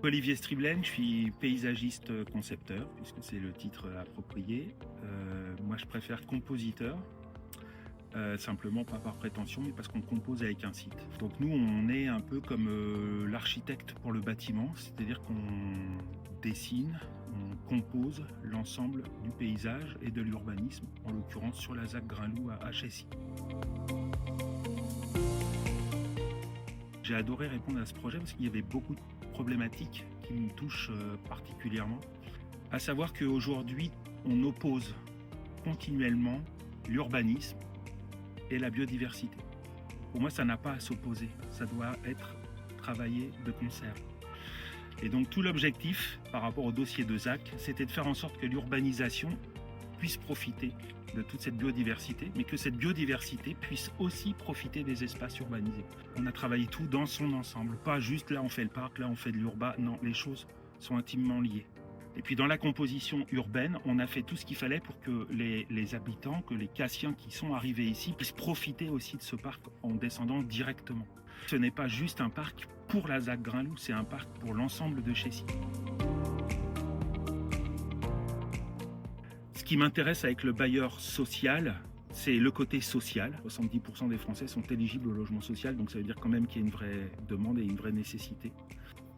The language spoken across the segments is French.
Olivier Striblen, je suis paysagiste concepteur, puisque c'est le titre approprié. Moi, je préfère compositeur, simplement pas par prétention, mais parce qu'on compose avec un site. Donc nous, on est un peu comme l'architecte pour le bâtiment, c'est-à-dire qu'on dessine, on compose l'ensemble du paysage et de l'urbanisme, en l'occurrence sur la ZAC Grainloup à Chessy. J'ai adoré répondre à ce projet parce qu'il y avait beaucoup de problématiques qui me touchent particulièrement. À savoir qu'aujourd'hui, on oppose continuellement l'urbanisme et la biodiversité. Pour moi, ça n'a pas à s'opposer, ça doit être travaillé de concert. Et donc tout l'objectif par rapport au dossier de ZAC, c'était de faire en sorte que l'urbanisation puisse profiter de toute cette biodiversité, mais que cette biodiversité puisse aussi profiter des espaces urbanisés. On a travaillé tout dans son ensemble, pas juste là on fait le parc, là on fait de l'urbain, non, les choses sont intimement liées. Et puis dans la composition urbaine, on a fait tout ce qu'il fallait pour que les habitants, que les Cassiens qui sont arrivés ici puissent profiter aussi de ce parc en descendant directement. Ce n'est pas juste un parc pour la ZAC Grainloup, c'est un parc pour l'ensemble de Chessy. Ce qui m'intéresse avec le bailleur social, c'est le côté social. 70% des Français sont éligibles au logement social, donc ça veut dire quand même qu'il y a une vraie demande et une vraie nécessité.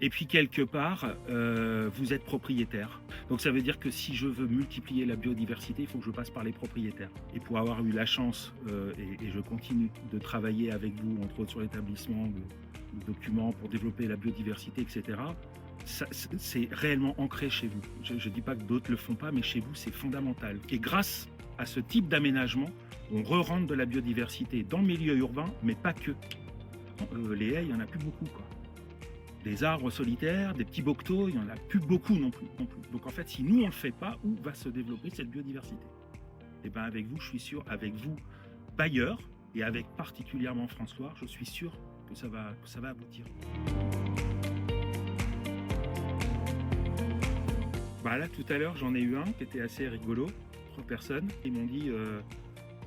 Et puis quelque part, vous êtes propriétaire. Donc ça veut dire que si je veux multiplier la biodiversité, il faut que je passe par les propriétaires. Et pour avoir eu la chance, et je continue de travailler avec vous, entre autres sur l'établissement de documents pour développer la biodiversité, etc., c'est réellement ancré chez vous. Je ne dis pas que d'autres ne le font pas, mais chez vous, c'est fondamental. Et grâce à ce type d'aménagement, on re-rentre de la biodiversité dans le milieu urbain, mais pas que. Les haies, il n'y en a plus beaucoup, quoi. Des arbres solitaires, des petits bocteaux, il n'y en a plus beaucoup non plus. Donc en fait, si nous, on ne le fait pas, où va se développer cette biodiversité? Et bien avec vous, je suis sûr, avec vous, bailleurs, et avec particulièrement François, je suis sûr que ça va aboutir. Bah là, tout à l'heure, j'en ai eu un qui était assez rigolo. 3 personnes. Ils m'ont dit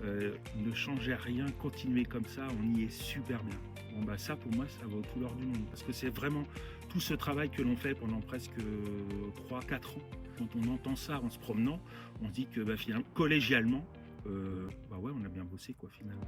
ne changez rien, continuez comme ça, on y est super bien. Bon bah ça, pour moi, ça vaut tout l'or du monde. Parce que c'est vraiment tout ce travail que l'on fait pendant presque 3-4 ans. Quand on entend ça en se promenant, on se dit que bah, finalement, collégialement, bah ouais, on a bien bossé quoi finalement.